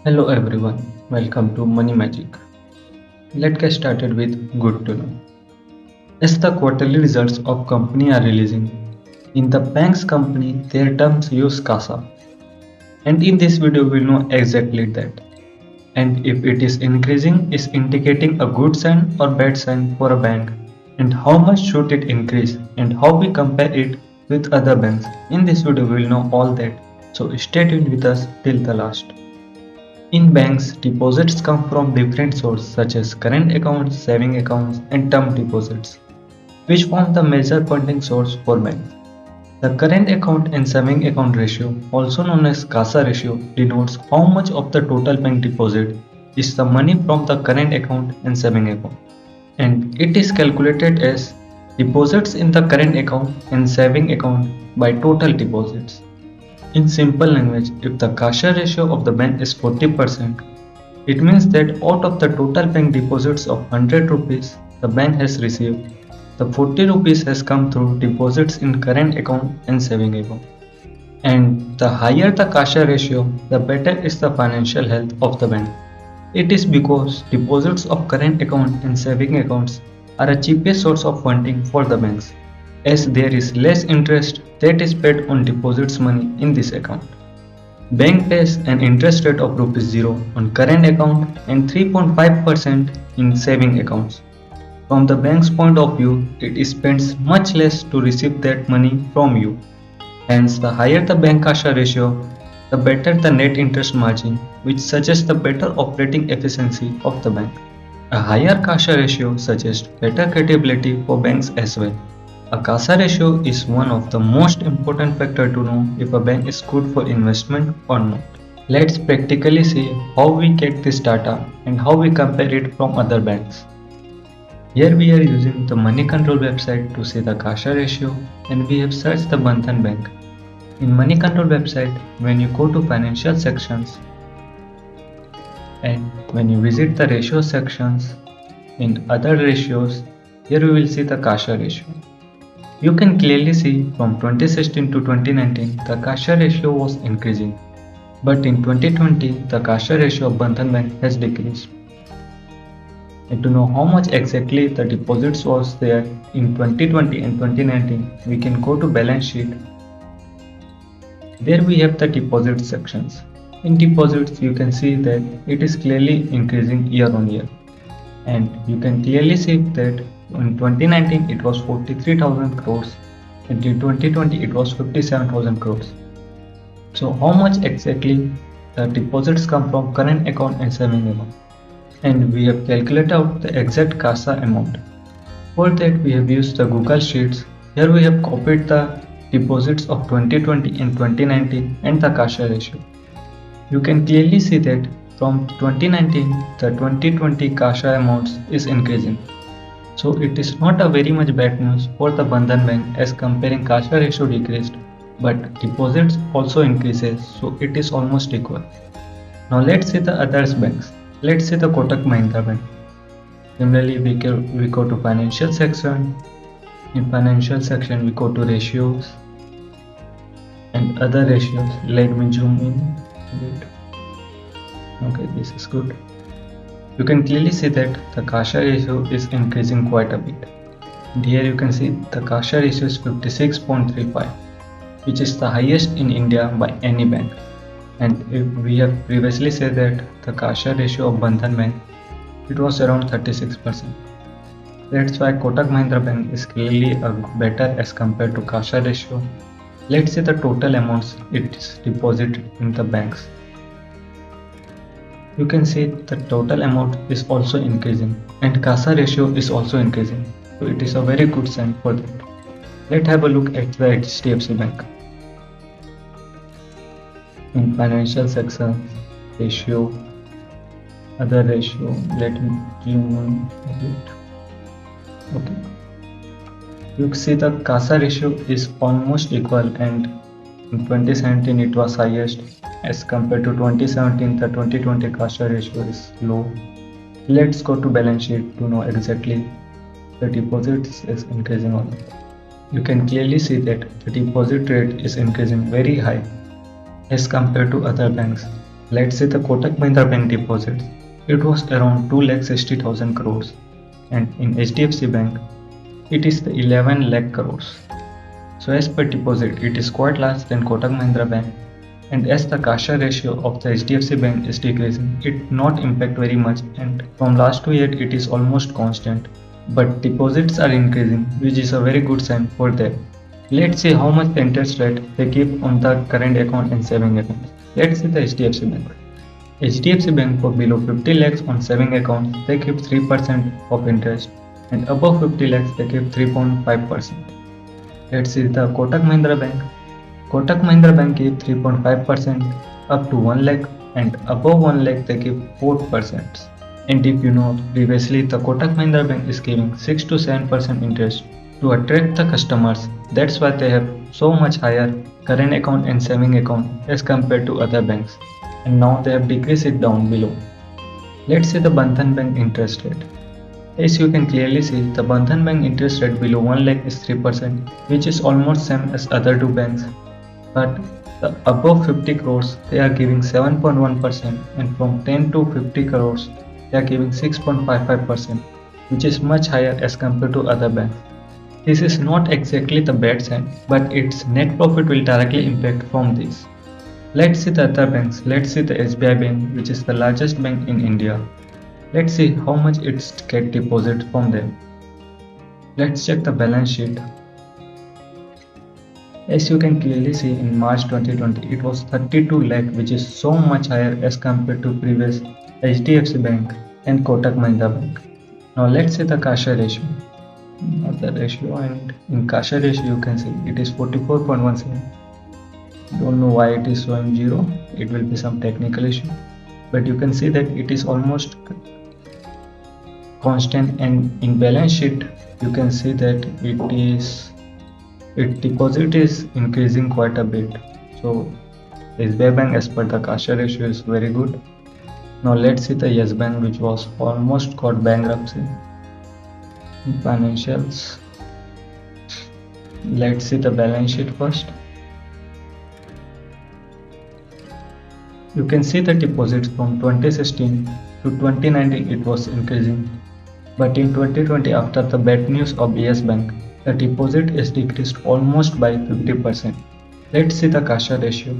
Hello everyone, welcome to Money Magic. Let's get started with good to know. As the quarterly results of company are releasing, in the bank's company their terms use CASA. And in this video we'll know exactly that. And if it is increasing is indicating a good sign or bad sign for a bank. And how much should it increase and how we compare it with other banks. In this video we'll know all that. So stay tuned with us till the last. In banks, deposits come from different sources such as current accounts, saving accounts, and term deposits, which form the major funding source for banks. The current account and saving account ratio, also known as CASA ratio, denotes how much of the total bank deposit is the money from the current account and saving account, and it is calculated as deposits in the current account and saving account by total deposits. In simple language, if the CASA ratio of the bank is 40%, it means that out of the total bank deposits of 100 rupees the bank has received, the 40 rupees has come through deposits in current account and saving account. And the higher the CASA ratio, the better is the financial health of the bank. It is because deposits of current account and saving accounts are a cheapest source of funding for the banks, as there is less interest that is paid on deposits money in this account. Bank pays an interest rate of rupees 0 on current account and 3.5% in saving accounts. From the bank's point of view, it spends much less to receive that money from you. Hence, the higher the bank CASA ratio, the better the net interest margin, which suggests the better operating efficiency of the bank. A higher CASA ratio suggests better credibility for banks as well. A CASA ratio is one of the most important factors to know if a bank is good for investment or not. Let's practically see how we get this data and how we compare it from other banks. Here we are using the Money Control website to see the CASA ratio, and we have searched the Bandhan Bank. In Money Control website, when you go to financial sections and when you visit the ratio sections, in other ratios, here we will see the CASA ratio. You can clearly see from 2016 to 2019 the CASA ratio was increasing, but in 2020 the CASA ratio of Bandhan Bank has decreased. And to know how much exactly the deposits was there in 2020 and 2019, we can go to balance sheet. There we have the deposit sections. In deposits you can see that it is clearly increasing year on year, and you can clearly see that in 2019 it was 43,000 crores and in 2020 it was 57,000 crores. So how much exactly the deposits come from current account and saving account? And we have calculated out the exact CASA amount. For that we have used the Google Sheets. Here we have copied the deposits of 2020 and 2019 and the CASA ratio. You can clearly see that from 2019 the 2020 CASA amounts is increasing. So it is not a very much bad news for the Bandhan Bank as comparing CASA ratio decreased, but deposits also increases, so it is almost equal. Now let's see the others banks. Let's see the Kotak Mahindra Bank. Similarly, we go to financial section. In financial section, we go to ratios and other ratios. Let me zoom in a bit. Okay, this is good. You can clearly see that the CASA ratio is increasing quite a bit. And here you can see the CASA ratio is 56.35, which is the highest in India by any bank. And if we have previously said that the CASA ratio of Bandhan Bank, it was around 36%. That's why Kotak Mahindra Bank is clearly better as compared to CASA ratio. Let's see the total amounts it is deposited in the banks. You can see the total amount is also increasing and CASA ratio is also increasing. So it is a very good sign for that. Let's have a look at the HDFC Bank. In financial section, ratio, other ratio, let me zoom in a bit. Okay. You see the CASA ratio is almost equal, and in 2017 it was highest as compared to 2017 the 2020 CASA ratio is low. Let's go to balance sheet to know exactly the deposits is increasing or not. You can clearly see that the deposit rate is increasing very high as compared to other banks Let's say the Kotak Mahindra Bank deposits. It was around 2,60,000 crores, and in HDFC Bank, it is the 11 lakh crores. So as per deposit, it is quite less than Kotak Mahindra Bank, and as the CASA ratio of the HDFC Bank is decreasing, it not impact very much, and from last 2 years it is almost constant. But deposits are increasing, which is a very good sign for them. Let's see how much the interest rate they keep on the current account and saving account. Let's see the HDFC Bank. HDFC Bank for below 50 lakhs on saving accounts, they keep 3% of interest, and above 50 lakhs they keep 3.5%. Let's see the Kotak Mahindra Bank. Kotak Mahindra Bank keep 3.5% up to 1 lakh, and above 1 lakh they keep 4%. And if you know, previously the Kotak Mahindra Bank is giving 6 to 7% interest to attract the customers. That's why they have so much higher current account and saving account as compared to other banks. And now they have decreased it down below. Let's see the Bandhan Bank interest rate. As you can clearly see, the Bandhan Bank interest rate below 1 lakh is 3%, which is almost same as other two banks. But the above 50 crores, they are giving 7.1%, and from 10 to 50 crores, they are giving 6.55%, which is much higher as compared to other banks. This is not exactly the bad sign, but its net profit will directly impact from this. Let's see the other banks. Let's see the SBI Bank, which is the largest bank in India. Let's see how much it get deposit from them. Let's check the balance sheet. As you can clearly see, in March 2020, it was 32 lakh, which is so much higher as compared to previous HDFC Bank and Kotak Mahindra Bank. Now let's see the CASA ratio. The ratio, and in CASA ratio you can see it is 44.17. Don't know why it is showing 0. It will be some technical issue, but you can see that it is almost constant, and in balance sheet you can see that its deposit is increasing quite a bit. So SBI Bank as per the CASA ratio is very good. Now let's see the Yes Bank, which was almost got bankruptcy. Financials. Let's see the balance sheet first. You can see the deposits from 2016 to 2019 it was increasing, but in 2020 after the bad news of Yes Bank, the deposit is decreased almost by 50%. Let's see the CASA ratio.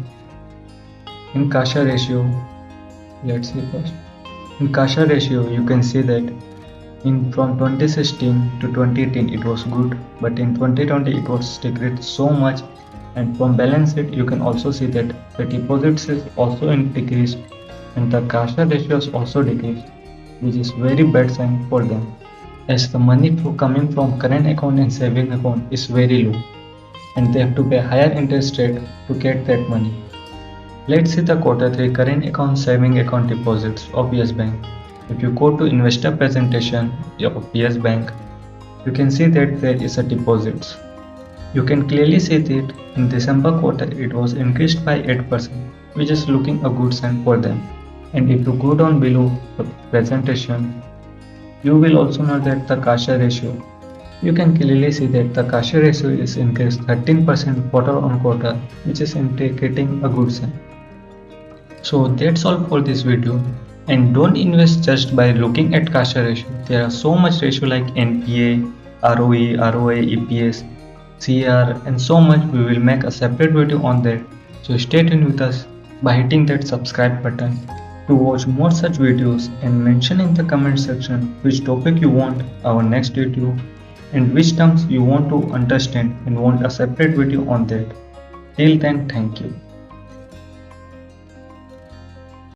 In CASA ratio, let's see first. In CASA ratio, you can see that from 2016 to 2018 it was good, but in 2020 it was decreased so much, and from balance sheet you can also see that the deposits is also decreased and the CASA ratio is also decreased, which is very bad sign for them, as the money coming from current account and saving account is very low, and they have to pay higher interest rate to get that money. Let's see the Q3 current account saving account deposits of Yes Bank. If you go to investor presentation of Yes Bank, you can see that there is a deposits. You can clearly see that in December quarter it was increased by 8%, which is looking a good sign for them. And if you go down below the presentation, you will also know that the CASA ratio. You can clearly see that the CASA ratio is increased 13% quarter on quarter, which is indicating a good sign. So that's all for this video. And don't invest just by looking at CASA ratio. There are so much ratio like NPA, ROE, ROA, EPS, CR, and so much. We will make a separate video on that. So stay tuned with us by hitting that subscribe button to watch more such videos, and mention in the comment section which topic you want our next video and which terms you want to understand and want a separate video on that. Till then, thank you.